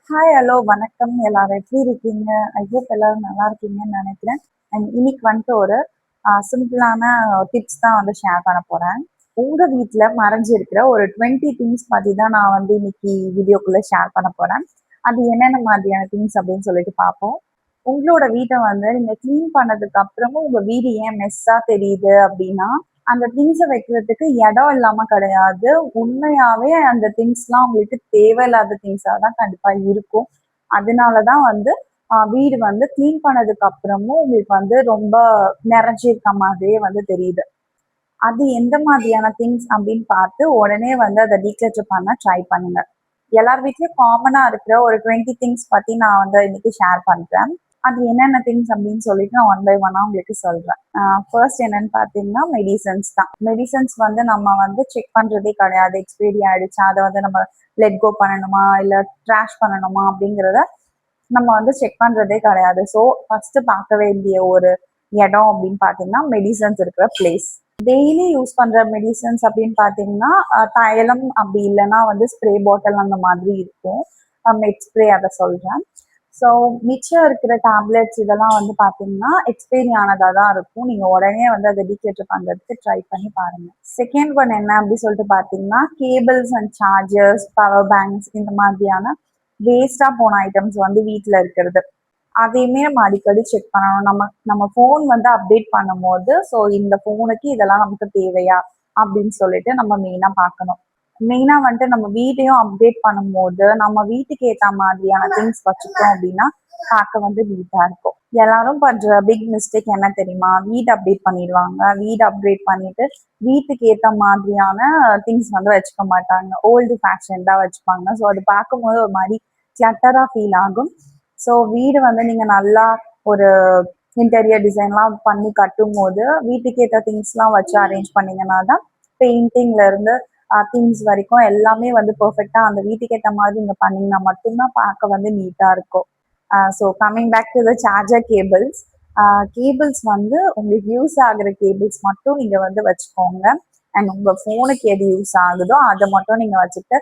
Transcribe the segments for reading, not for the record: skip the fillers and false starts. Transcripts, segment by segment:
Hi, hello, வணக்கம். எல்லாரும் எப்படி இருக்கீங்க? ஐ ஹோப் எல்லாரும் நல்லா இருக்கீங்கன்னு நினைக்கிறேன். அண்ட் இன்னைக்கு வந்துட்டு ஒரு சிம்பிளான டிப்ஸ் தான் வந்து ஷேர் பண்ண போறேன். உங்க வீட்ல மறைஞ்சிருக்கிற ஒரு 20 திங்ஸ் பத்தி தான் நான் வந்து இன்னைக்கு வீடியோக்குள்ள ஷேர் பண்ண போறேன். அது என்னென்ன மாதிரியான திங்ஸ் அப்படின்னு சொல்லிட்டு பார்ப்போம். உங்களோட வீட்ட வந்து நீங்க கிளீன் பண்ணதுக்கு அப்புறமும் உங்க வீடு ஏன் மெஸ்ஸா தெரியுது அப்படின்னா, அந்த திங்ஸ வைக்கிறதுக்கு இடம் இல்லாம கிடையாது. உண்மையாவே அந்த திங்ஸ்லாம் உங்களுக்கு தேவையில்லாத திங்ஸா தான் கண்டிப்பா இருக்கும். அதனால தான் வந்து வீடு வந்து கிளீன் பண்ணதுக்கு அப்புறமும் உங்களுக்கு வந்து ரொம்ப நிறைஞ்சிருக்க மாதிரியே வந்து தெரியுது. அது எந்த மாதிரியான திங்ஸ் அப்படின்னு பார்த்து உடனே வந்து அத டீக்ளட்டர் பண்ண ட்ரை பண்ணுங்க. எல்லார் வீட்லயும் காமனா இருக்கிற ஒரு 20 திங்ஸ் பத்தி நான் வந்து இன்னைக்கு ஷேர் பண்றேன். அது என்னென்ன திங்ஸ் அப்படின்னு சொல்லிட்டு நான் ஒன் பை ஒன்னா உங்களுக்கு சொல்றேன். ஃபர்ஸ்ட் என்னன்னு பார்த்தீங்கன்னா மெடிசன்ஸ் தான். மெடிசன்ஸ் வந்து நம்ம வந்து செக் பண்றதே கிடையாது. எக்ஸ்பைரி ஆயிடுச்சா, அதை வந்து நம்ம லெட் கோ பண்ணணுமா இல்ல ட்ராஷ் பண்ணணுமா அப்படிங்கிறத நம்ம வந்து செக் பண்றதே கிடையாது. ஸோ ஃபர்ஸ்ட் பார்க்க வேண்டிய ஒரு இடம் அப்படின்னு பார்த்தீங்கன்னா மெடிசன்ஸ் இருக்கிற பிளேஸ். டெய்லி யூஸ் பண்ற மெடிசன்ஸ் அப்படின்னு பார்த்தீங்கன்னா தைலம், அப்படி இல்லைன்னா வந்து ஸ்ப்ரே பாட்டில் அந்த மாதிரி இருக்கும். மெட் ஸ்ப்ரே அதை சொல்றேன். ஸோ மிச்சம் இருக்கிற டேப்லெட்ஸ் இதெல்லாம் வந்து பார்த்தீங்கன்னா எக்ஸ்பைரி ஆனதாக தான் இருக்கும். நீங்கள் உடனே வந்து அதை டீக்ளட்டர் பண்ணுறதுக்கு ட்ரை பண்ணி பாருங்க. செகண்ட் ஒன் என்ன அப்படின்னு சொல்லிட்டு பார்த்தீங்கன்னா cables and chargers, power banks, இந்த மாதிரியான வேஸ்டா போன ஐட்டம்ஸ் வந்து வீட்டில் இருக்கிறது. அதையுமே நம்ம அடிக்கடி செக் பண்ணணும். நம்ம ஃபோன் வந்து அப்டேட் பண்ணும்போது ஸோ இந்த ஃபோனுக்கு இதெல்லாம் நமக்கு தேவையா அப்படின்னு சொல்லிட்டு நம்ம மெயினாக பார்க்கணும். மெயினாக வந்துட்டு நம்ம வீட்டையும் அப்டேட் பண்ணும்போது நம்ம வீட்டுக்கு ஏற்ற மாதிரியான திங்ஸ் வச்சுட்டோம் அப்படின்னா பார்க்க வந்து நீட்டாக இருக்கும். எல்லாரும் பண்ற பிக் மிஸ்டேக் என்ன தெரியுமா? வீடு அப்டேட் பண்ணிடுவாங்க. வீடு அப்டேட் பண்ணிட்டு வீட்டுக்கு ஏற்ற மாதிரியான திங்ஸ் வந்து வச்சுக்க மாட்டாங்க. ஓல்டு ஃபேஷன் தான் வச்சுப்பாங்க. ஸோ அது பார்க்கும்போது ஒரு மாதிரி கிளட்டரா ஃபீல் ஆகும். ஸோ வீடு வந்து நீங்க நல்லா ஒரு இன்டீரியர் டிசைன்லாம் பண்ணி கட்டும் போது வீட்டுக்கு ஏற்ற திங்ஸ்லாம் வச்சு அரேஞ்ச் பண்ணீங்கன்னா தான் பெயிண்டிங்ல இருந்து திங்ஸ் வரைக்கும் எல்லாமே வந்து பெர்ஃபெக்டா அந்த வீட்டுக்கு ஏற்ற மாதிரி நீங்க பண்ணீங்கன்னா மட்டும்தான் பார்க்க வந்து நீட்டா இருக்கும். So coming back to the charger cables. Cables வந்து உங்களுக்கு யூஸ் ஆகுற கேபிள்ஸ் மட்டும் நீங்க வந்து வச்சுக்கோங்க. அண்ட் உங்க ஃபோனுக்கு எது யூஸ் ஆகுதோ அதை மட்டும் நீங்க வச்சுட்டு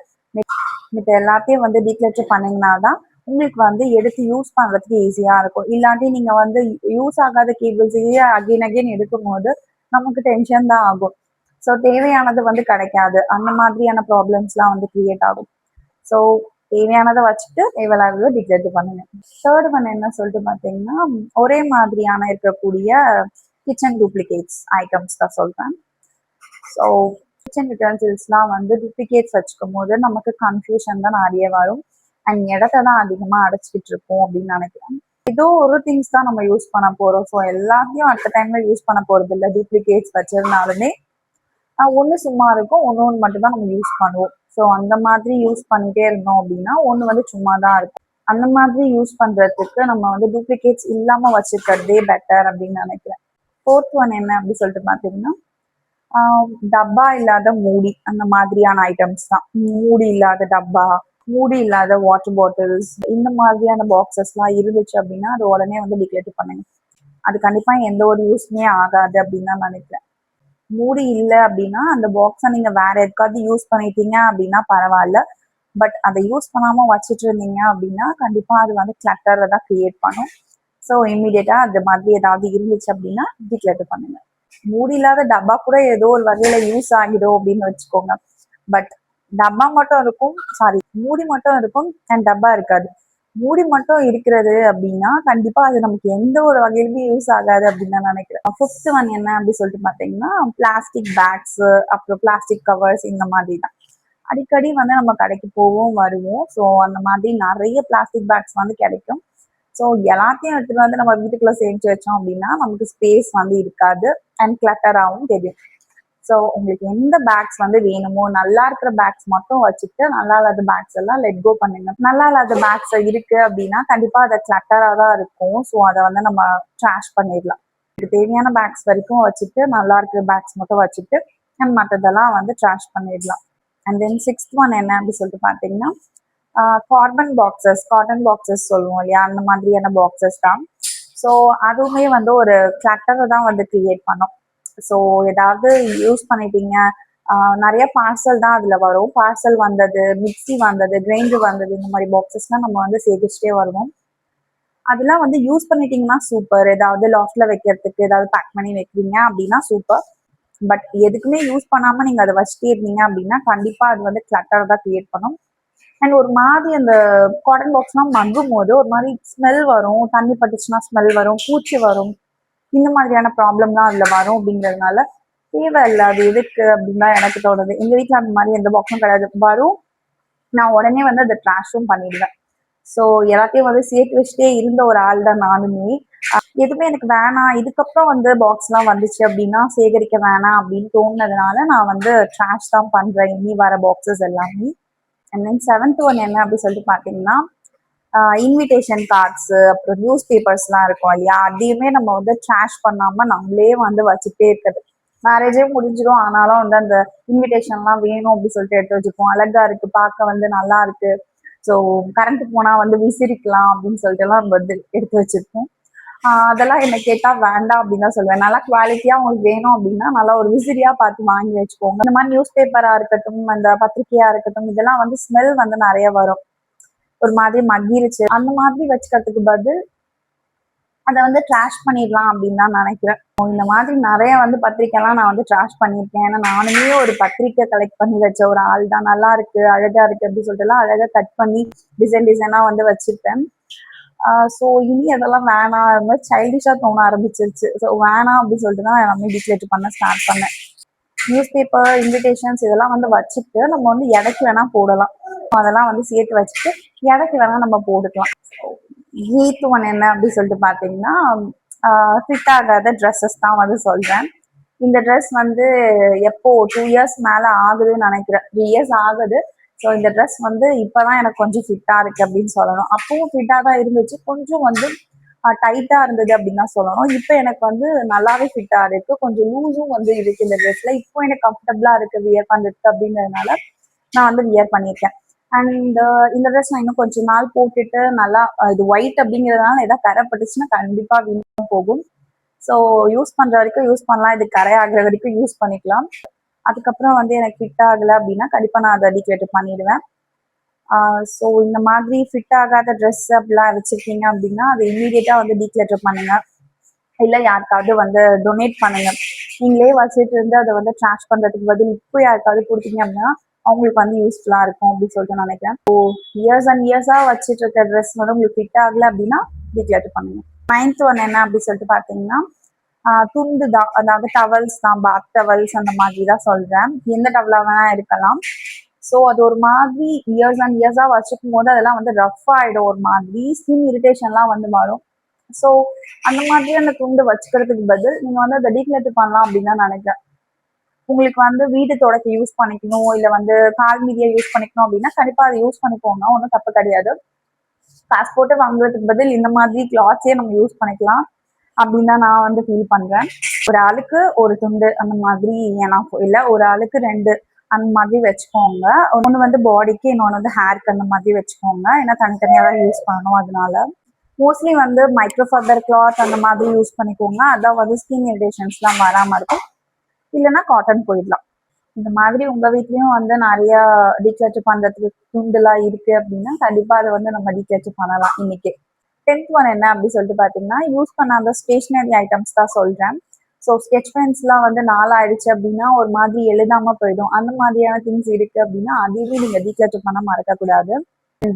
மித்த எல்லாத்தையும் வந்து டீக்ளட்டர் பண்ணீங்கன்னா தான் உங்களுக்கு வந்து எடுத்து யூஸ் பண்றதுக்கு ஈஸியா இருக்கும். இல்லாட்டி நீங்க வந்து யூஸ் ஆகாத கேபிள்ஸையே அகைன் அகைன் எடுக்கும் போது நமக்கு டென்ஷன் தான் ஆகும். ஸோ தேவையானது வந்து கிடைக்காது. அந்த மாதிரியான ப்ராப்ளம்ஸ்லாம் வந்து கிரியேட் ஆகும். ஸோ தேவையானதை வச்சுட்டு தேவையில்லாததை டிக்ளேர் பண்ணுங்க. தேர்ட் ஒன் என்ன சொல்லிட்டு பார்த்தீங்கன்னா ஒரே மாதிரியான இருக்கக்கூடிய கிச்சன் டூப்ளிகேட்ஸ் ஐட்டம்ஸ் தான் சொல்றேன். ஸோ கிச்சன் யூட்டன்சில்ஸ்லாம் வந்து டூப்ளிகேட்ஸ் வச்சுக்கும் போது நமக்கு கன்ஃபியூஷன் தான் நிறைய வரும். அண்ட் இடத்த தான் அதிகமாக அடைச்சிக்கிட்டு இருக்கோம் அப்படின்னு நினைக்கிறேன். ஏதோ ஒரு திங்ஸ் தான் நம்ம யூஸ் பண்ண போறோம். ஸோ எல்லாத்தையும் அட் டைம்ல யூஸ் பண்ண போறது இல்லை. டூப்ளிகேட்ஸ் வச்சிருந்தாலுமே ஒன்று சும்மா இருக்கும், ஒன்று மட்டும் தான் நம்ம யூஸ் பண்ணுவோம். ஸோ அந்த மாதிரி யூஸ் பண்ணிட்டே இருந்தோம் அப்படின்னா ஒன்று வந்து சும்மா தான் இருக்கும். அந்த மாதிரி யூஸ் பண்றதுக்கு நம்ம வந்து டூப்ளிகேட்ஸ் இல்லாம வச்சுக்கிறதே பெட்டர் அப்படின்னு நினைக்கிறேன். ஃபோர்த் ஒன் என்ன அப்படின்னு சொல்லிட்டு பார்த்தீங்கன்னா டப்பா இல்லாத மூடி, அந்த மாதிரியான ஐட்டம்ஸ் தான். மூடி இல்லாத டப்பா, மூடி இல்லாத வாட்டர் பாட்டில்ஸ், இந்த மாதிரியான பாக்ஸஸ்லாம் இருந்துச்சு அப்படின்னா அது உடனே வந்து டிக்ளேர் பண்ணுங்க. அது கண்டிப்பா எந்த ஒரு யூஸ்மே ஆகாது அப்படின்னு தான் நினைக்கிறேன். மூடி இல்லை அப்படின்னா அந்த பாக்ஸை நீங்க வேற எதுக்காவது யூஸ் பண்ணிட்டீங்க அப்படின்னா பரவாயில்ல. பட் அதை யூஸ் பண்ணாம வச்சுட்டு இருந்தீங்க அப்படின்னா கண்டிப்பா அது வந்து கிளட்டரை தான் கிரியேட் பண்ணும். ஸோ இம்மிடியட்டா அது மாதிரி ஏதாவது இருந்துச்சு அப்படின்னா டிக்ளேர் பண்ணுங்க. மூடி இல்லாத டப்பா கூட ஏதோ ஒரு வகையில யூஸ் ஆகிடும் அப்படின்னு வச்சுக்கோங்க. பட் டப்பா மட்டும் இருக்கும், சாரி, மூடி மட்டும் இருக்கும் அண்ட் டப்பா இருக்காது. மூடி மட்டும் இருக்கிறது அப்படின்னா கண்டிப்பா அது நமக்கு எந்த ஒரு வகையிலுமே யூஸ் ஆகாது அப்படின்னு நான் நினைக்கிறேன். ஃபிஃப்த் ஒன் என்ன அப்படின்னு சொல்லிட்டு பார்த்தீங்கன்னா பிளாஸ்டிக் பேக்ஸ், அப்புறம் பிளாஸ்டிக் கவர்ஸ், இந்த மாதிரி தான். அடிக்கடி வந்து நம்ம கடைக்கு போவோம் வருவோம். ஸோ அந்த மாதிரி நிறைய பிளாஸ்டிக் பேக்ஸ் வந்து கிடைக்கும். ஸோ எல்லாத்தையும் எடுத்துட்டு வந்து நம்ம வீட்டுக்குள்ள சேமிச்சு வச்சோம் அப்படின்னா நமக்கு ஸ்பேஸ் வந்து இருக்காது அண்ட் கிளட்டராகவும் தெரியும். ஸோ உங்களுக்கு எந்த பேக்ஸ் வந்து வேணுமோ நல்லா இருக்கிற பேக்ஸ் மட்டும் வச்சுட்டு நல்லா இல்லாத பேக்ஸ் எல்லாம் லெட் கோ பண்ணுங்க. நல்லா இல்லாத பேக்ஸ் இருக்கு அப்படின்னா கண்டிப்பா அதை கிளட்டரா தான் இருக்கும். ஸோ அதை வந்து நம்ம ட்ராஷ் பண்ணிடலாம். இதுக்கு தேவையான பேக்ஸ் வரைக்கும் வச்சுட்டு நல்லா இருக்கிற பேக்ஸ் மட்டும் வச்சுட்டு அண்ட் மற்றதெல்லாம் வந்து ட்ராஷ் பண்ணிடலாம். அண்ட் தென் சிக்ஸ்த் ஒன் என்ன அப்படின்னு சொல்லிட்டு பார்த்தீங்கன்னா காட்டன் பாக்ஸஸ் சொல்லுவோம் இல்லையா, அந்த மாதிரியான பாக்ஸஸ் தான். ஸோ அதுவுமே வந்து ஒரு கிளட்டரை தான் வந்து கிரியேட் பண்ணும். ஸோ ஏதாவது யூஸ் பண்ணிட்டீங்க, நிறைய பார்சல் தான் அதுல வரும். பார்சல் வந்தது, மிக்ஸி வந்தது, கிரைண்டர் வந்தது, இந்த மாதிரி பாக்ஸஸ்லாம் நம்ம வந்து சேகரிச்சுட்டே வருவோம். அதெல்லாம் வந்து யூஸ் பண்ணிட்டீங்கன்னா சூப்பர். ஏதாவது லாஃப்ட்ல வைக்கிறதுக்கு ஏதாவது பேக் பண்ணி வைக்கிறீங்க அப்படின்னா சூப்பர். பட் எதுக்குமே யூஸ் பண்ணாம நீங்க அதை வச்சுட்டே இருந்தீங்க அப்படின்னா கண்டிப்பா அது வந்து கிளட்டர் தான் கிரியேட் பண்ணும். அண்ட் ஒரு மாதிரி அந்த காட்டன் பாக்ஸ்லாம் மங்கும் போது ஒரு மாதிரி ஸ்மெல் வரும், தண்ணி பட்டுச்சுன்னா ஸ்மெல் வரும், பூச்சி வரும், இந்த மாதிரியான ப்ராப்ளம்லாம் அதுல வரும். அப்படிங்கிறதுனால தேவையில்லை, அது எதுக்கு அப்படின்னு தான் எனக்கு தோணுது. எங்க வீட்டுல அந்த மாதிரி எந்த பாக்ஸும் கிடையாது. வரும், நான் உடனே வந்து அதை ட்ராஷும் பண்ணிடுவேன். ஸோ எல்லாத்தையும் வந்து சேர்த்து வச்சுட்டே இருந்த ஒரு ஆள் தான் நானுமே. எதுவுமே எனக்கு வேணாம், இதுக்கப்புறம் வந்து பாக்ஸ்லாம் வந்துச்சு அப்படின்னா சேகரிக்க வேணாம் அப்படின்னு தோணுனதுனால நான் வந்து ட்ராஷ் தான் பண்றேன் இனி வர பாக்ஸஸ் எல்லாமே. அண்ட் தென் 7th ஒன் என்ன அப்படின்னு சொல்லிட்டு பார்த்தீங்கன்னா, இன்விடேஷன் கார்ட்ஸ், அப்புறம் நியூஸ் பேப்பர்ஸ்லாம் இருக்கும் இல்லையா, அதையுமே நம்ம வந்து ட்ராஷ் பண்ணாம நம்மளே வந்து வச்சுட்டே இருக்கிறது. மேரேஜே முடிஞ்சிடும், ஆனாலும் வந்து அந்த இன்விடேஷன்லாம் வேணும் அப்படின்னு சொல்லிட்டு எடுத்து வச்சுப்போம். அழகா இருக்கு, பார்க்க வந்து நல்லா இருக்கு, ஸோ கரண்ட் போனா வந்து விசிறிக்கலாம் அப்படின்னு சொல்லிட்டு எல்லாம் நம்ம வந்து எடுத்து வச்சிருப்போம். அதெல்லாம் என்ன கேட்டா வேண்டாம் அப்படின்னு தான் சொல்லுவேன். நல்லா குவாலிட்டியா உங்களுக்கு வேணும் அப்படின்னா நல்லா ஒரு விசிறியா பார்த்து வாங்கி வச்சுக்கோங்க. இந்த மாதிரி நியூஸ் பேப்பரா இருக்கட்டும், அந்த பத்திரிகையா இருக்கட்டும், இதெல்லாம் வந்து ஸ்மெல் வந்து நிறைய வரும், ஒரு மாதிரி மக்கிருச்சு, அந்த மாதிரி வச்சுக்கிறதுக்கு பதில் அதை வந்து ட்ராஷ் பண்ணிடலாம் அப்படின்னு தான் நினைக்கிறேன். இந்த மாதிரி நிறைய வந்து பத்திரிக்கைலாம் நான் வந்து ட்ராஷ் பண்ணியிருக்கேன். ஏன்னா நானுமே ஒரு பத்திரிக்கை கலெக்ட் பண்ணி வச்ச ஒரு ஆள் தான். நல்லா இருக்கு, அழகா இருக்கு அப்படின்னு சொல்லிட்டு எல்லாம் அழகா கட் பண்ணி டிசைனா வந்து வச்சிருப்பேன். ஸோ இனி அதெல்லாம் வேணாம், அது மாதிரி சைல்டிஷா தோண ஆரம்பிச்சிருச்சு. ஸோ வேணாம் அப்படின்னு சொல்லிட்டு தான் எல்லாமே டீக்ளேட் பண்ண ஸ்டார்ட் பண்ணேன். நியூஸ் பேப்பர், இன்விடேஷன்ஸ் இதெல்லாம் வந்து வச்சுட்டு நம்ம வந்து எடைக்கு வேணா போடலாம். அதெல்லாம் வந்து சேர்த்து வச்சுட்டு எடைக்கு வேணா நம்ம போட்டுக்கலாம். 8th ஒன் என்ன அப்படின்னு சொல்லிட்டு பார்த்தீங்கன்னா, ஃபிட் ஆகாத ட்ரெஸ்ஸஸ் தான் வந்து சொல்றேன். இந்த ட்ரெஸ் வந்து எப்போ 2 இயர்ஸ் மேல ஆகுதுன்னு நினைக்கிறேன், 3 இயர்ஸ் ஆகுது. ஸோ இந்த ட்ரெஸ் வந்து இப்பதான் எனக்கு கொஞ்சம் ஃபிட்டா இருக்கு அப்படின்னு சொல்லணும். அப்பவும் ஃபிட்டா தான் இருந்துச்சு, கொஞ்சம் வந்து டைட்டா இருந்தது அப்படின்னு தான் சொல்லணும். இப்போ எனக்கு வந்து நல்லாவே ஃபிட்டா இருக்கு, கொஞ்சம் லூஸும் வந்து இருக்கு இந்த ட்ரெஸ்ல. இப்போ எனக்கு கம்ஃபர்டபுளா இருக்கு வியர் பண்றதுக்கு அப்படிங்கிறதுனால நான் வந்து வியர் பண்ணியிருக்கேன். அண்ட் இந்த ட்ரெஸ் நான் இன்னும் கொஞ்சம் நாள் போட்டுட்டு நல்லா, இது ஒயிட் அப்படிங்கிறதுனால ஏதாவது கரை பட்டுச்சுன்னா கண்டிப்பா வீணா போகும். ஸோ யூஸ் பண்ற வரைக்கும் யூஸ் பண்ணலாம், இது கரை ஆகுற வரைக்கும் யூஸ் பண்ணிக்கலாம். அதுக்கப்புறம் வந்து எனக்கு ஃபிட் ஆகலை அப்படின்னா கண்டிப்பா நான் அதை டீக்ளேட் பண்ணிடுவேன். ஸோ இந்த மாதிரி ஃபிட் ஆகாத ட்ரெஸ் அப்படிலாம் வச்சிருக்கீங்க அப்படின்னா அதை இம்மீடியட்டா வந்து டீக்ளேட்டர் பண்ணுங்க, இல்லை யாருக்காவது வந்து டொனேட் பண்ணுங்க. நீங்களே வச்சுட்டு இருந்து அதை வந்து ட்ராஷ் பண்றதுக்கு பதில் இப்போ யாருக்காவது கொடுத்தீங்க அப்படின்னா அவங்களுக்கு வந்து யூஸ்ஃபுல்லா இருக்கும் அப்படின்னு சொல்லிட்டு நினைக்கிறேன். ஸோ இயர்ஸ் அண்ட் இயர்ஸா வச்சுட்டு இருக்க ட்ரெஸ் வந்து உங்களுக்கு ஃபிட் ஆகல அப்படின்னா டீக்ளேட்டர் பண்ணுங்க. 9th ஒன் என்ன அப்படின்னு சொல்லிட்டு பார்த்தீங்கன்னா, துண்டு தான், அதாவது டவல்ஸ் தான், பாத் டவல்ஸ் அந்த மாதிரி தான் சொல்றேன். எந்த டவலா வேணா இருக்கலாம். ஸோ அது ஒரு மாதிரி இயர்ஸ் அண்ட் இயர்ஸா வச்சுக்கும் போது அதெல்லாம் வந்து ரஃப் ஆயிடும், ஒரு மாதிரி ஸ்கின் இரிட்டேஷன்லாம் வந்து வரும். ஸோ அந்த மாதிரியான துண்டு வச்சுக்கிறதுக்கு பதில் நீங்க வந்து அதை டீக்ளேட்டர் பண்ணலாம் அப்படின்னு தான் நினைக்கிறேன். உங்களுக்கு வந்து வீடு தொடக்க யூஸ் பண்ணிக்கணும், இல்லை வந்து கால் மீதியா யூஸ் பண்ணிக்கணும் அப்படின்னா கண்டிப்பா அதை யூஸ் பண்ணிக்கோங்க, ஒன்றும் தப்பு கிடையாது. காசு போட்டு வாங்குறதுக்கு பதில் இந்த மாதிரி கிளாத்ஸே நம்ம யூஸ் பண்ணிக்கலாம் அப்படின்னு தான் நான் வந்து ஃபீல் பண்றேன். ஒரு ஆளுக்கு ஒரு துண்டு அந்த மாதிரி, ஏன்னா இல்லை ஒரு ஆளுக்கு 2 அந்த மாதிரி வச்சுக்கோங்க. ஒன்று வந்து பாடிக்கு, இன்னொன்று வந்து ஹேருக்கு அந்த மாதிரி வச்சுக்கோங்க. ஏன்னா தனித்தனியாக தான் யூஸ் பண்ணணும். அதனால மோஸ்ட்லி வந்து மைக்ரோஃபைபர் கிளாத் அந்த மாதிரி யூஸ் பண்ணிக்கோங்க, அதான் வந்து ஸ்கின் இரிட்டேஷன்ஸ்லாம் வராமல் இருக்கும். இல்லைன்னா காட்டன் போயிடலாம். இந்த மாதிரி உங்க வீட்லயும் வந்து நிறைய டீக்ளேட்டர் பண்றதுக்கு துண்டுலாம் இருக்கு அப்படின்னா கண்டிப்பா அதை வந்து நம்ம டீக்ளேட்டர் பண்ணலாம் இன்னைக்கு. 10th ஒன் என்ன அப்படின்னு சொல்லிட்டு பாத்தீங்கன்னா, யூஸ் பண்ண அந்த ஸ்டேஷனரி ஐட்டம்ஸ் தான் சொல்றேன். ஸோ ஸ்கெட்ச் பென்ஸ்லாம் வந்து நாளாயிடுச்சு அப்படின்னா ஒரு மாதிரி எழுதாம போயிடும், அந்த மாதிரியான திங்ஸ் இருக்கு அப்படின்னா அதையுமே நீங்க டீக்ளேட்டர் பண்ண மறக்கக்கூடாது.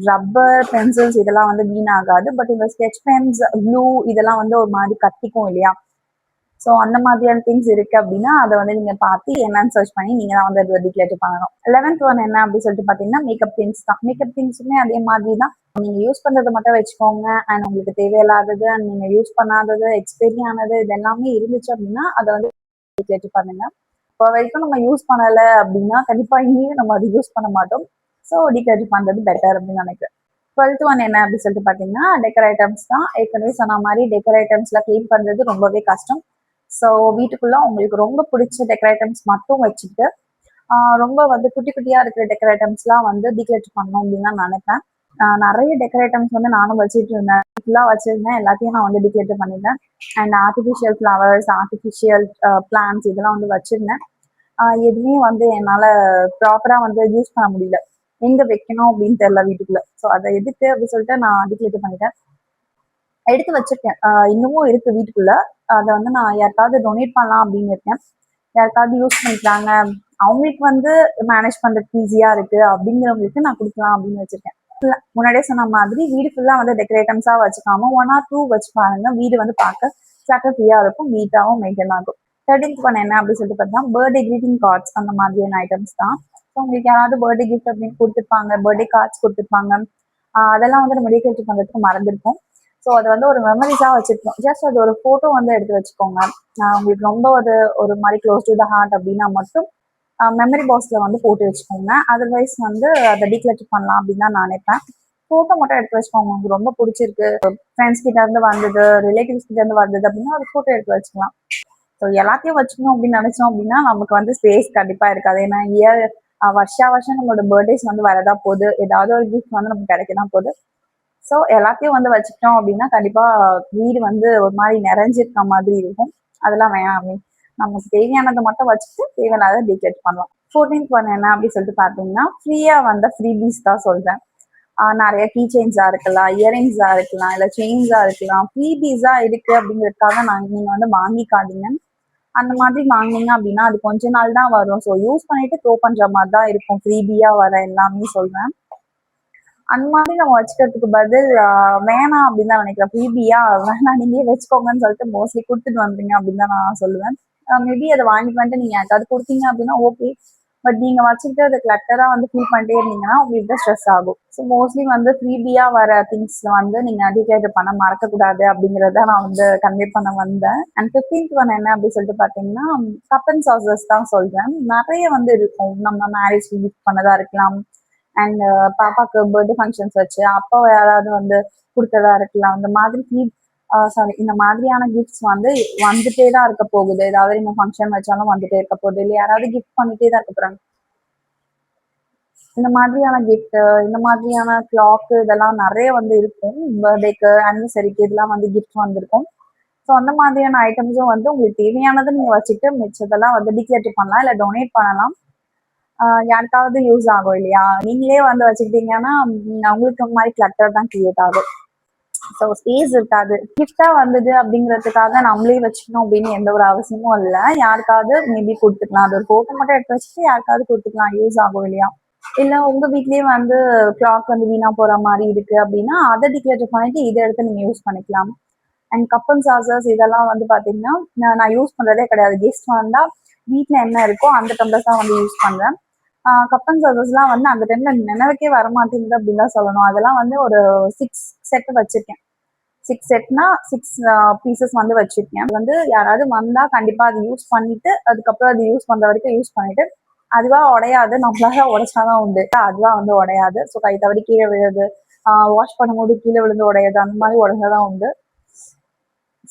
ரப்பர், பென்சில்ஸ் இதெல்லாம் வந்து வீணாகாது. பட் இந்த ஸ்கெட்ச் பென்ஸ், க்ளூ இதெல்லாம் வந்து ஒரு மாதிரி கத்திக்கும் இல்லையா, ஸோ அந்த மாதிரியான திங்ஸ் இருக்கு அப்படின்னா அதை வந்து நீங்க பார்த்து என்னன்னு சர்ச் பண்ணி நீங்க தான் வந்து அதை டீக்ளேட்டர் பண்ணணும். 11th ஒன் என்ன அப்படின்னு சொல்லிட்டு பாத்தீங்கன்னா, மேக்கப் திங்ஸ் தான். மேக்கப் திங்ஸுமே அதே மாதிரி தான், நீங்க யூஸ் பண்றதை மட்டும் வச்சுக்கோங்க. அண்ட் உங்களுக்கு தேவையில்லாதது அண்ட் நீங்க யூஸ் பண்ணாதது, எக்ஸ்பைரி ஆனது, இது எல்லாமே இருந்துச்சு அப்படின்னா அதை வந்து டீக்ளேட்டர் பண்ணுங்க. இப்போ வரைக்கும் நம்ம யூஸ் பண்ணலை அப்படின்னா கண்டிப்பா இனியும் நம்ம அதை யூஸ் பண்ண மாட்டோம். ஸோ டீக்ளேட்டர் பண்றது பெட்டர் அப்படின்னு நினைக்கிறேன். 12th ஒன் என்ன அப்படின்னு சொல்லிட்டு பாத்தீங்கன்னா, டெக்கர் ஐட்டம்ஸ் தான். ஏற்கனவே சொன்ன மாதிரி டெக்கர் ஐட்டம்ஸ்ல கிளீன் பண்றது ரொம்பவே கஷ்டம். ஸோ வீட்டுக்குள்ள உங்களுக்கு ரொம்ப பிடிச்ச டெக்கர் ஐட்டம்ஸ் மட்டும் வச்சுட்டு ரொம்ப வந்து குட்டி குட்டியா இருக்கிற டெக்கர் ஐட்டம்ஸ்லாம் வந்து டீக்ளேட்டர் பண்ணணும் அப்படின்னு தான் நினைப்பேன். நிறைய டெக்கர் ஐட்டம்ஸ் வந்து நானும் வச்சுட்டு இருந்தேன், ஃபுல்லா வச்சிருந்தேன், எல்லாத்தையும் நான் வந்து டீக்ளேட்டர் பண்ணிட்டேன். And artificial flowers, artificial plants இதெல்லாம் வந்து வச்சிருந்தேன். எதுவுமே வந்து என்னால ப்ராப்பரா வந்து யூஸ் பண்ண முடியல. எங்க வைக்கணும் அப்படின்னு தெரியல வீட்டுக்குள்ள. ஸோ அதை எதுக்கு அப்படின்னு சொல்லிட்டு நான் அதுக்கு இது பண்ணிட்டேன். எடுத்து வச்சிருக்கேன். இன்னமும் இருக்கு வீட்டுக்குள்ள. அதை வந்து நான் யாருக்காவது டொனேட் பண்ணலாம் அப்படின்னு இருக்கேன். யாருக்காவது யூஸ் பண்ணிக்கிறாங்க, அவங்களுக்கு வந்து மேனேஜ் பண்றதுக்கு ஈஸியா இருக்கு அப்படிங்கிறவங்களுக்கு நான் கொடுக்கலாம் அப்படின்னு வச்சிருக்கேன். முன்னாடியே சொன்ன மாதிரி வீடு ஃபுல்லா வந்து டெக்கரேட்டம்ஸா வச்சுக்காம 1 or 2 வச்சு பாருங்க. வீடு வந்து பார்க்க கிளட்டர் ஃப்ரீயா இருக்கும், நீட்டாவும் மெயின்டைன் ஆகும். 13th ஒன் என்ன அப்படின்னு சொல்லிட்டு பார்த்தா பர்த்டே கிரீட்டிங் கார்ட்ஸ் அந்த மாதிரியான ஐட்டம்ஸ் தான். ஸோ உங்களுக்கு யாராவது பர்த்டே கிஃப்ட் அப்படின்னு கொடுத்துருப்பாங்க, பர்த்டே கார்ட்ஸ் கொடுத்துருப்பாங்க. அதெல்லாம் வந்து நம்ம டெக்கரேட் பண்றதுக்கு மறந்துருப்போம். ஸோ அதை வந்து ஒரு மெமரிஸா வச்சிருக்கோம். ஜஸ்ட் அது ஒரு போட்டோ வந்து எடுத்து வச்சுக்கோங்க. உங்களுக்கு ரொம்ப ஒரு மாதிரி க்ளோஸ் டு த ஹார்ட் அப்படின்னா மட்டும் மெமரி பாக்ஸ்ல வந்து போட்டு வச்சுக்கோங்க. அதர்வைஸ் வந்து அதை டீக்ளெக்ட் பண்ணலாம் அப்படின்னு தான் நான் நினைப்பேன். போட்டோ மட்டும் எடுத்து வச்சுக்கோங்க. உங்களுக்கு ரொம்ப பிடிச்சிருக்கு, ஃப்ரெண்ட்ஸ் கிட்ட இருந்து வந்தது, ரிலேட்டிவ்ஸ் கிட்ட இருந்து வந்தது அப்படின்னா ஒரு போட்டோ எடுத்து வச்சுக்கலாம். ஸோ எல்லாத்தையும் வச்சுக்கணும் அப்படின்னு நினைச்சோம் அப்படின்னா நமக்கு வந்து ஸ்பேஸ் கண்டிப்பா இருக்காது. ஏன்னா வருஷம் நம்மளோட பர்த்டேஸ் வந்து வரதா போகுது, ஏதாவது ஒரு கிஃப்ட் வந்து நமக்கு கிடைக்கதான் போகுது. ஸோ எல்லாத்தையும் வந்து வச்சுக்கிட்டோம் அப்படின்னா கண்டிப்பா வீடு வந்து ஒரு மாதிரி நிறைஞ்சிருக்க மாதிரி இருக்கும். அதெல்லாம் வேணாம். நமக்கு தேவையானதை மட்டும் வச்சுட்டு தேவையில்லாத டீக்ளேட் பண்ணலாம். 14th ஒன் என்ன அப்படின்னு சொல்லிட்டு பார்த்தீங்கன்னா ஃப்ரீயா வந்த ஃப்ரீபீஸ் தான் சொல்றேன். நிறைய கீ செயின்ஸா இருக்கலாம், இயரிங்ஸா இருக்கலாம், இல்லை செயின்ஸா இருக்கலாம். ஃப்ரீபீஸா இருக்கு அப்படிங்கிறதுக்காக நீங்க வந்து வாங்கிக்காதீங்க. அந்த மாதிரி வாங்கினீங்க அப்படின்னா அது கொஞ்ச நாள் தான் வரும். ஸோ யூஸ் பண்ணிட்டு த்ரோ பண்ற மாதிரி தான் இருக்கும் ஃப்ரீபியா வர எல்லாமே சொல்றேன். அந்த மாதிரி நம்ம வச்சுக்கிறதுக்கு பதில் வேணாம் அப்படின்னு தான் நினைக்கிறேன். ஃப்ரீபியா வேணாம் நீங்களே வச்சுக்கோங்கன்னு சொல்லிட்டு மோஸ்ட்லி கொடுத்துட்டு வந்துருங்க அப்படின்னு தான் நான் சொல்லுவேன். மேபி அதை வாங்கிட்டு வந்துட்டு நீங்க யாருக்காவது கொடுத்தீங்க அப்படின்னா ஓகே. பட் நீங்க வச்சுக்கிட்டு அதை கிளட்டரா வந்து ஃபீல் பண்ணிட்டே இருந்தீங்கன்னா உங்களுக்கு தான் ஸ்ட்ரெஸ் ஆகும். ஸோ மோஸ்ட்லி வந்து ஃப்ரீபியா வர திங்ஸ் வந்து நீங்க டீக்ளேட் பண்ண மறக்கக்கூடாது அப்படிங்கறத நான் வந்து கன்வே பண்ண வந்தேன். அண்ட் 15th ஒன் என்ன அப்படின்னு சொல்லிட்டு பாத்தீங்கன்னா கப் அண்ட் சாசஸ் தான் சொல்றேன். நிறைய வந்து இருக்கும். நம்ம மேரேஜ் கிஃப்ட் பண்ணதா இருக்கலாம், அண்ட் பாப்பாக்கு பர்த்டே ஃபங்க்ஷன்ஸ் வச்சு அப்பா யாராவது வந்து கொடுத்ததா இருக்கலாம். அந்த மாதிரி இந்த மாதிரியான கிஃப்ட்ஸ் வந்து வந்துட்டே தான் இருக்க போகுது. ஏதாவது நீங்க ஃபங்க்ஷன் வச்சாலும் வந்துட்டே இருக்க போகுது, இல்லை யாராவது கிஃப்ட் பண்ணிட்டே தான் இருக்க போறாங்க. இந்த மாதிரியான கிஃப்ட், இந்த மாதிரியான கிளாக் இதெல்லாம் நிறைய வந்து இருக்கும். பர்த்டேக்கு, அனிவர்சரிக்கு இதெல்லாம் வந்து கிஃப்ட் வந்திருக்கும். ஸோ அந்த மாதிரியான ஐட்டம்ஸும் வந்து உங்களுக்கு தேவையானதை நீங்க வச்சுட்டு மிச்சதெல்லாம் வந்து டீக்ளேட் பண்ணலாம், இல்லை டொனேட் பண்ணலாம். யாருக்காவது யூஸ் ஆகும் இல்லையா? நீங்களே வந்து வச்சுக்கிட்டீங்கன்னா உங்களுக்கு இந்த மாதிரி கிளட்டர் தான் கிரியேட் ஆகும். ஸோ ஸ்பேஸ் இருக்காது. கிஃப்டா வந்தது அப்படிங்கிறதுக்காக நம்மளே வச்சுக்கணும் அப்படின்னு எந்த ஒரு அவசியமும் இல்லை. யாருக்காவது மேபி கொடுத்துக்கலாம். அது ஒரு போட்டோ மட்டும் எடுத்து வச்சுட்டு யாருக்காவது கொடுத்துக்கலாம், யூஸ் ஆகும் இல்லையா? இல்ல உங்க வீட்லயே வந்து கிளாக் வந்து வீணா போற மாதிரி இருக்கு அப்படின்னா அதை டிக்ளேர் பண்ணிட்டு இதை எடுத்து நீங்க யூஸ் பண்ணிக்கலாம். அண்ட் கப் அண்ட் சாசர்ஸ் இதெல்லாம் வந்து பாத்தீங்கன்னா நான் யூஸ் பண்றதே கிடையாது. கெஸ்ட் வந்தா வீட்டுல என்ன இருக்கோ அந்த டம்ளர்ஸ் தான் வந்து யூஸ் பண்றேன். கப் அண்ட் சாசர்ஸ்லாம் வந்து அந்த டைம்ல நினைவுக்கே வரமாட்டேங்குது அப்படின்னு தான் சொல்லணும். அதெல்லாம் வந்து ஒரு 6 செட் வச்சிருக்கேன். 6 செட்னா 6 பீசஸ் வந்து வச்சிருக்கேன். அது வந்து யாராவது வந்தா கண்டிப்பா அது யூஸ் பண்ணிட்டு அதுக்கப்புறம் அது யூஸ் பண்ற வரைக்கும் யூஸ் பண்ணிட்டு அதுவா உடையாது, நம்மளால உடைச்சாதான் உண்டு. அதுவா வந்து உடையாது. ஸோ கை தவறி கீழே விழுது, வாஷ் பண்ணும்போது கீழே விழுந்து உடையாது, அந்த மாதிரி உடைஞ்சாதான் உண்டு.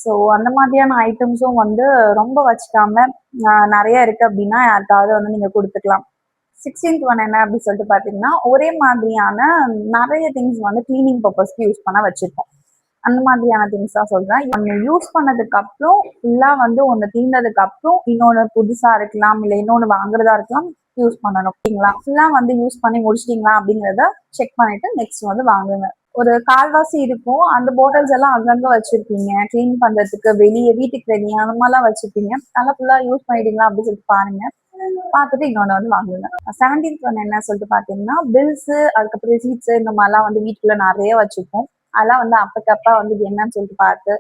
ஸோ அந்த மாதிரியான ஐட்டம்ஸும் வந்து ரொம்ப வச்சுக்காம நிறைய இருக்கு அப்படின்னா யாருக்காவது வந்து நீங்க கொடுத்துக்கலாம். 16th ஒன் என்ன அப்படின்னு சொல்லிட்டு பாத்தீங்கன்னா ஒரே மாதிரியான நிறைய திங்ஸ் வந்து கிளீனிங் பர்பஸ்க்கு யூஸ் பண்ண வச்சிருக்கோம். அந்த மாதிரியான திங்ஸ் தான் சொல்றேன். நம்ம யூஸ் பண்ணதுக்கு அப்புறம் ஃபுல்லா வந்து ஒண்ணு தீர்ந்ததுக்கு அப்புறம் இன்னொன்னு புதுசா இருக்கலாம், இல்ல இன்னொன்னு வாங்குறதா இருக்கலாம், யூஸ் பண்ணணும். ஓகேங்களா? ஃபுல்லா வந்து யூஸ் பண்ணி முடிச்சிட்டீங்களா அப்படிங்கறத செக் பண்ணிட்டு நெக்ஸ்ட் வந்து வாங்குங்க. ஒரு கால்வாசி இருக்கும். அந்த பாட்டில்ஸ் எல்லாம் அங்கங்க வச்சிருக்கீங்க கிளீன் பண்றதுக்கு, வெளியே வீட்டுக்கு வெளியே அந்த மாதிரிலாம் வச்சிருக்கீங்க. நல்லா ஃபுல்லா யூஸ் பண்ணிட்டீங்களா அப்படின்னு சொல்லிட்டு பாருங்க. பார்த்துட்டு இன்னொன்னு வந்து வாங்குங்க. 17th ஒன் என்ன சொல்லிட்டு பாத்தீங்கன்னா பில்ஸ், அதுக்கப்புறம் ரிசீட்ஸ் இந்த மாதிரிலாம் வந்து வீட்டுக்குள்ள நிறைய வச்சிருக்கோம். அதெல்லாம் வந்து அப்பக்கப்ப வந்து என்னன்னு சொல்லிட்டு பார்த்து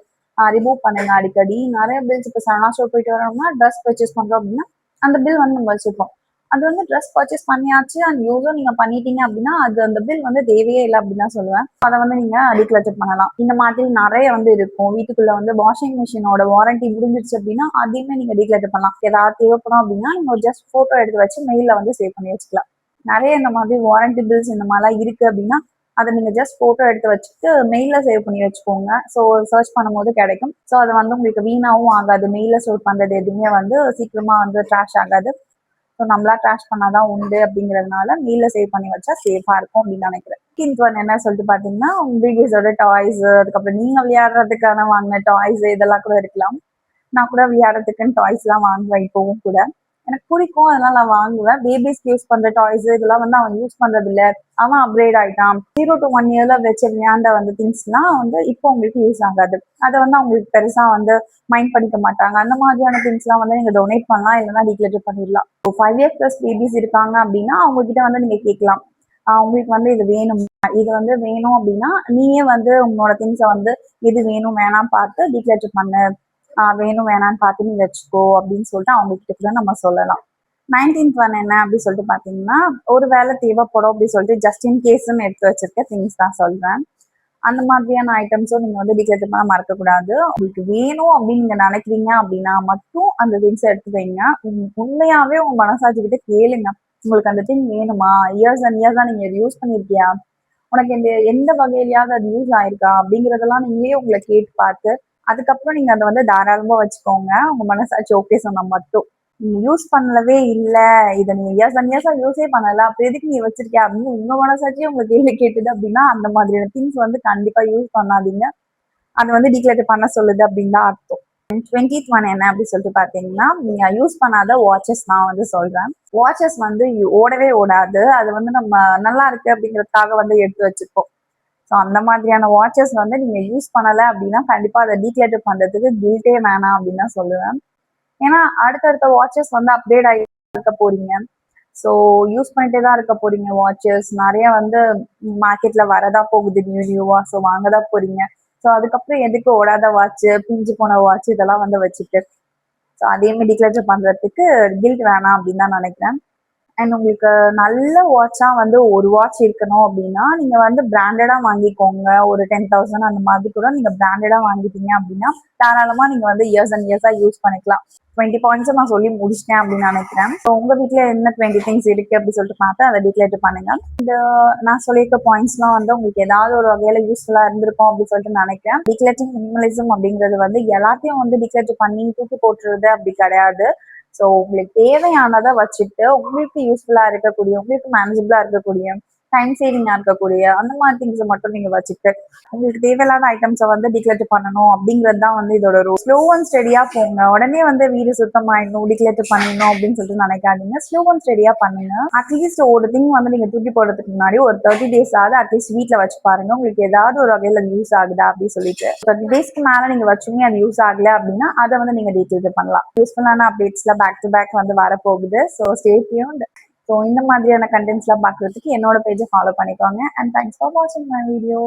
ரிமூவ் பண்ணுங்க அடிக்கடி. நிறைய பில்ஸ் இப்போ சரணா ஸ்டோர் போயிட்டு வரோம்னா ட்ரெஸ் பர்ச்சேஸ் பண்றோம் அப்படின்னா அந்த பில் வந்து நம்ம வச்சிருக்கோம். அது வந்து ட்ரெஸ் பர்ச்சேஸ் பண்ணியாச்சு அண்ட் யூஸும் நீங்க பண்ணிட்டீங்க அப்படின்னா அது அந்த பில் வந்து தேவையே இல்லை அப்படின்னு தான் சொல்லுவேன். அதை வந்து நீங்க டிக்ளேர் பண்ணலாம். இந்த மாதிரி நிறைய வந்து இருக்கும். வீட்டுக்குள்ள வந்து வாஷிங் மிஷினோட வாரண்டி முடிஞ்சிருச்சு அப்படின்னா அதையுமே நீங்க டிக்ளேர் பண்ணலாம். ஏதாவது தேவைப்படும் அப்படின்னா நீங்க ஜஸ்ட் போட்டோ எடுத்து வச்சு மெயில வந்து சேவ் பண்ணி வச்சுக்கலாம். நிறைய இந்த மாதிரி வாரண்டி பில்ஸ் இந்த மாதிரிலாம் இருக்கு அப்படின்னா அதை நீங்க ஜஸ்ட் போட்டோ எடுத்து வச்சுட்டு மெயில சேவ் பண்ணி வச்சுக்கோங்க. ஸோ சர்ச் பண்ணும்போது கிடைக்கும். ஸோ அது வந்து உங்களுக்கு வீணாவும் ஆகாது. மெயில ஸ்டோர் பண்றது எதுவுமே வந்து சீக்கிரமா வந்து ட்ராஷ் ஆகாது. ஸோ நம்மளா ட்ராஷ் பண்ணாதான் உண்டு அப்படிங்கிறதுனால மெயில சேவ் பண்ணி வச்சா சேஃபா இருக்கும் அப்படின்னு நினைக்கிறேன். 15th ஒன் என்ன சொல்லிட்டு பாத்தீங்கன்னா பேபிஸோட டாய்ஸ், அதுக்கப்புறம் நீங்க விளையாடுறதுக்கான வாங்கின டாய்ஸ் இதெல்லாம் கூட இருக்கலாம். நான் கூட விளையாடுறதுக்குன்னு டாய்ஸ் எல்லாம் வாங்குவேன் இப்பவும் கூட. எனக்கு பிடிக்கும், அதனால நான் வாங்குவேன். பேபிஸ்க்கு யூஸ் பண்ற டாய்ஸ் இதெல்லாம் வந்து அவன் யூஸ் பண்றது இல்ல. அவன் அப்கிரேட் ஆயிட்டான். 0 to 1 இயர்ல வச்ச விளையாண்ட வந்து திங்ஸ்லாம் வந்து இப்போ உங்களுக்கு யூஸ் ஆகாது. அத வந்து அவங்களுக்கு பெருசா வந்து மைண்ட் பண்ணிக்க மாட்டாங்க. அந்த மாதிரியான திங்ஸ்லாம் வந்து நீங்க டொனேட் பண்ணலாம், இல்லைன்னா டீக்ளேட்டர் பண்ணிடலாம். 5 இயர்ஸ் பிளஸ் பேபிஸ் இருக்காங்க அப்படின்னா அவங்க கிட்ட வந்து நீங்க கேட்கலாம். உங்களுக்கு வந்து இது வேணும், இது வந்து வேணும் அப்படின்னா நீயே வந்து உங்களோட திங்ஸை வந்து எது வேணும் வேணாம் பார்த்து டீக்ளேட்டர் பண்ணு, வேணும் வேணான்னு பார்த்து நீ வச்சுக்கோ அப்படின்னு சொல்லிட்டு அவங்க கிட்ட கூட நம்ம சொல்லலாம். 19th ஒன் என்ன அப்படின்னு சொல்லிட்டு பாத்தீங்கன்னா, ஒரு வேலை தேவைப்படும் அப்படின்னு சொல்லிட்டு ஜஸ்ட் இன் கேஸ்ன்னு எடுத்து வச்சிருக்க திங்ஸ் தான் சொல்றேன். அந்த மாதிரியான ஐட்டம்ஸும் நீங்க வந்து டீக்ளேட்டர் பண்ண மறக்கக்கூடாது. உங்களுக்கு வேணும் அப்படின்னு நீங்க நினைக்கிறீங்க அப்படின்னா மட்டும் அந்த திங்ஸ் எடுத்து வைங்க. உண்மையாவே உங்க மனசாட்சி கிட்ட கேளுங்க, உங்களுக்கு அந்த திங் வேணுமா, இயர்ஸ் அண்ட் இயர்ஸா நீங்க இது யூஸ் பண்ணிருக்கியா, உனக்கு எந்த வகையிலயாவது அது யூஸ் ஆயிருக்கா அப்படிங்கறதெல்லாம் நீங்களே உங்களை கேட்டு பார்த்து அதுக்கப்புறம் நீங்க அதை வந்து தாராளமா வச்சுக்கோங்க. உங்க மனசாட்சி ஓகே சொன்னா மட்டும். நீங்க யூஸ் பண்ணலவே இல்ல, இதை நீங்க இயர்ஸ் அண்ட் இயர்ஸா யூஸே பண்ணல, அப்ப எதுக்கு நீ வச்சிருக்கியா அப்படின்னு உங்க மனசாட்சியே உங்க கேள்வி கேட்டுது அப்படின்னா அந்த மாதிரியான திங்ஸ் வந்து கண்டிப்பா யூஸ் பண்ணாதீங்க. அது வந்து டீக்ளேட்டர் பண்ண சொல்லுது அப்படின்னு தான் அர்த்தம். 20th ஒன் என்ன அப்படின்னு சொல்லிட்டு பாத்தீங்கன்னா, நீங்க யூஸ் பண்ணாத வாட்சஸ் நான் வந்து சொல்றேன். வாட்சஸ் வந்து ஓடவே ஓடாது, அது வந்து நம்ம நல்லா இருக்கு அப்படிங்கறதுக்காக வந்து எடுத்து வச்சிருப்போம். ஸோ அந்த மாதிரியான வாட்சஸ் வந்து நீங்க யூஸ் பண்ணல அப்படின்னா கண்டிப்பா அதை டீக்ளேட்டர் பண்றதுக்கு கில்ட்டே வேணாம் அப்படின்னு தான் சொல்லுவேன். ஏன்னா அடுத்தடுத்த வாட்சஸ் வந்து அப்டேட் ஆகி இருக்க போறீங்க. ஸோ யூஸ் பண்ணிட்டே தான் இருக்க போறீங்க. வாட்சஸ் நிறைய வந்து மார்க்கெட்ல வரதா போகுது நியூவா. ஸோ வாங்கதான் போறீங்க. ஸோ அதுக்கப்புறம் எதுக்கு ஓடாத வாட்ச், பிஞ்சு போன வாட்ச் இதெல்லாம் வந்து வச்சுட்டு ஸோ அதே மாதிரி டிக்ளேச்சர் பண்றதுக்கு கில்ட் வேணாம் அப்படின்னு தான் நினைக்கிறேன். அண்ட் உங்களுக்கு நல்ல வாட்சா வந்து ஒரு வாட்ச் இருக்கணும் அப்படின்னா நீங்க வந்து பிராண்டடா வாங்கிக்கோங்க. ஒரு 10,000 அந்த மாதிரி கூட நீங்க பிராண்டடா வாங்கிட்டீங்க அப்படின்னா தாராளமா நீங்க வந்து இயர்ஸ் அண்ட் இயர்ஸா யூஸ் பண்ணிக்கலாம். 20 பாயிண்ட்ஸ் நான் சொல்லி முடிச்சிட்டேன் அப்படின்னு நினைக்கிறேன். ஸோ உங்க வீட்டுல என்ன 20 திங்ஸ் இருக்கு அப்படின்னு சொல்லிட்டு பார்த்து அதை டிக்ளேட்டர் பண்ணுங்க. இந்த நான் சொல்லியிருக்க பாயிண்ட்ஸ்லாம் வந்து உங்களுக்கு ஏதாவது ஒரு வகையில யூஸ்ஃபுல்லா இருந்திருக்கும் அப்படின்னு சொல்லிட்டு நினைக்கிறேன். டிக்ளேட்டிங் மினிமலிசம் அப்படிங்கிறது வந்து எல்லாத்தையும் வந்து டிக்ளேட்டர் பண்ணி தூக்கி போட்டுறது அப்படி கிடையாது. ஸோ உங்களுக்கு தேவையானதை வச்சுட்டு உங்களுக்கு யூஸ்ஃபுல்லா இருக்கக்கூடிய, உங்களுக்கு மேனேஜபிளா இருக்கக்கூடிய, டைம் சேவிங்கா இருக்கக்கூடிய அந்த மாதிரி திங்ஸை மட்டும் நீங்க வச்சுட்டு உங்களுக்கு தேவையில்லாத ஐட்டம்ஸை வந்து டிக்ளேட்டர் பண்ணணும் அப்படிங்கிறது தான் வந்து இதோட ரூல். ஸ்லோ அண்ட் ஸ்டெடியா போங்க. உடனே வந்து வீடு சுத்தமாயிடணும், டிக்ளேட்டர் பண்ணணும் அப்படின்னு சொல்லிட்டு நினைக்காதீங்க. ஸ்லோ அண்ட் ஸ்டெடியா பண்ணுங்க. அட்லீஸ்ட் ஒரு திங் வந்து நீங்க தூக்கி போடுறதுக்கு முன்னாடி ஒரு 30 days ஆகுது அட்லீஸ்ட் வீட்டுல வச்சு பாருங்க, உங்களுக்கு ஏதாவது ஒரு வகையில யூஸ் ஆகுதா அப்படின்னு சொல்லிட்டு. 30 daysக்கு மேல நீங்க வச்சுங்க அது யூஸ் ஆகல அப்படின்னா அதை வந்து நீங்க டிக்ளேட்டர் பண்ணலாம். யூஸ்ஃபுல்லான அப்டேட்ஸ்ல பேக் டு பேக் வந்து வரப்போகுது. So stay tuned. ஸோ இந்த மாதிரியான கண்டென்ட்ஸ்லாம் பார்க்கறதுக்கு என்னோட பேஜை ஃபாலோ பண்ணிக்கோங்க. அண்ட் தேங்க்ஸ் ஃபார் வாட்சிங் மை வீடியோ.